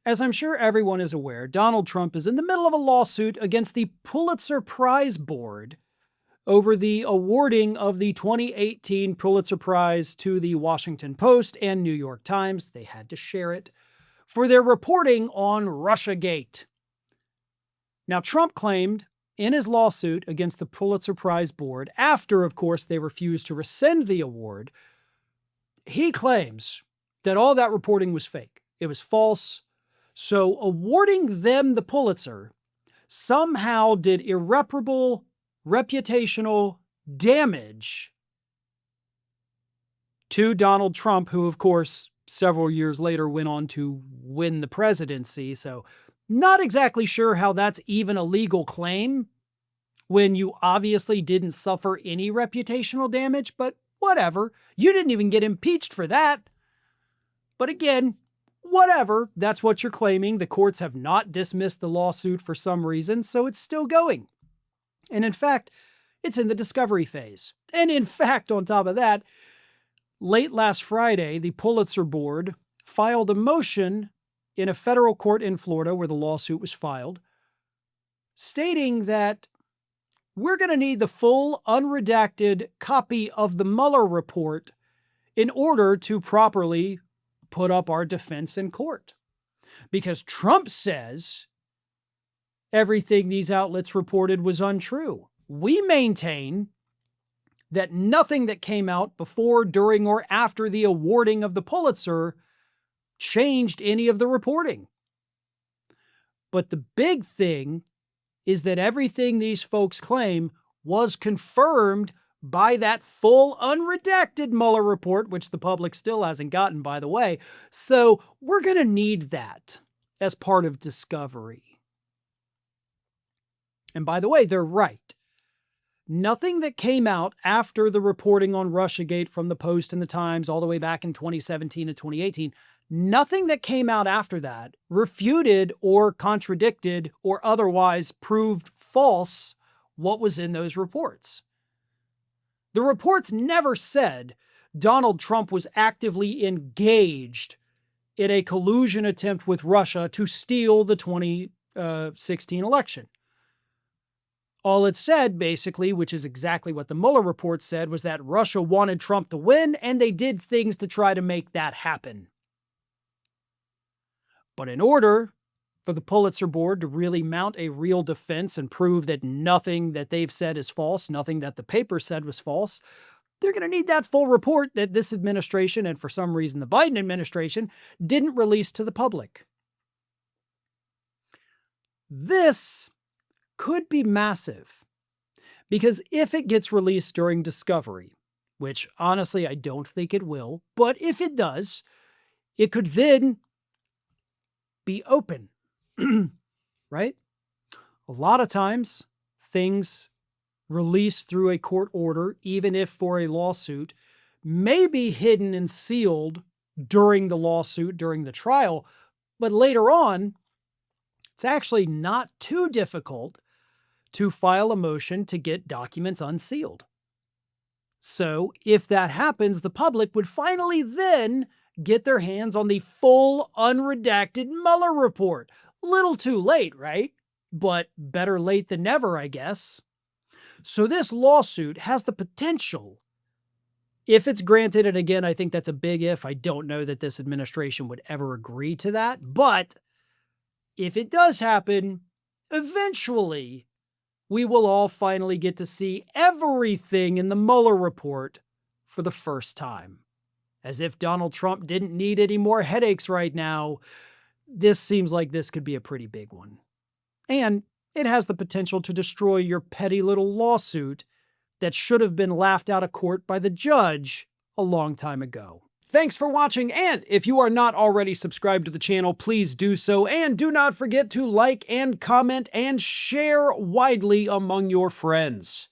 As I'm sure everyone is aware, Donald Trump is in the middle of a lawsuit against the Pulitzer Prize board over the awarding of the 2018 Pulitzer Prize to the Washington Post and New York Times. They had to share it for their reporting on Russiagate. Now, Trump claimed in his lawsuit against the Pulitzer Prize board, after, of course, they refused to rescind the award, he claims that all that reporting was fake. It was false. So awarding them the Pulitzer somehow did irreparable reputational damage to Donald Trump, who, of course, several years later went on to win the presidency. So not exactly sure how that's even a legal claim when you obviously didn't suffer any reputational damage, but whatever. You didn't even get impeached for that. But again, whatever, that's what you're claiming. The courts have not dismissed the lawsuit for some reason, so it's still going. And in fact, it's in the discovery phase. And in fact, on top of that, late last Friday, the Pulitzer Board filed a motion in a federal court in Florida where the lawsuit was filed, stating that we're going to need the full unredacted copy of the Mueller report in order to properly put up our defense in court. Because Trump says everything these outlets reported was untrue. We maintain that nothing that came out before, during, or after the awarding of the Pulitzer changed any of the reporting. But the big thing is that everything these folks claim was confirmed by that full unredacted Mueller report, which the public still hasn't gotten, by the way. So we're going to need that as part of discovery. And by the way, they're right. Nothing that came out after the reporting on Russiagate from the Post and the Times all the way back in 2017 and 2018, nothing that came out after that refuted or contradicted or otherwise proved false what was in those reports. The reports never said Donald Trump was actively engaged in a collusion attempt with Russia to steal the 2016 election. All it said, basically, which is exactly what the Mueller report said, was that Russia wanted Trump to win, and they did things to try to make that happen. But in order for the Pulitzer Board to really mount a real defense and prove that nothing that they've said is false, nothing that the paper said was false, they're going to need that full report that this administration, and for some reason the Biden administration, didn't release to the public. This could be massive, because if it gets released during discovery, which honestly I don't think it will, but if it does, it could then be open, right? A lot of times, things released through a court order, even if for a lawsuit, may be hidden and sealed during the lawsuit, during the trial, but later on, it's actually not too difficult to file a motion to get documents unsealed. So if that happens, the public would finally then get their hands on the full unredacted Mueller report. Little too late, right? But better late than never, I guess. So this lawsuit has the potential, if it's granted, and again, I think that's a big if. I don't know that this administration would ever agree to that. But if it does happen, eventually we will all finally get to see everything in the Mueller report for the first time. As if Donald Trump didn't need any more headaches right now, this seems like this could be a pretty big one. And it has the potential to destroy your petty little lawsuit that should have been laughed out of court by the judge a long time ago. Thanks for watching, and if you are not already subscribed to the channel, please do so, and do not forget to like and comment and share widely among your friends.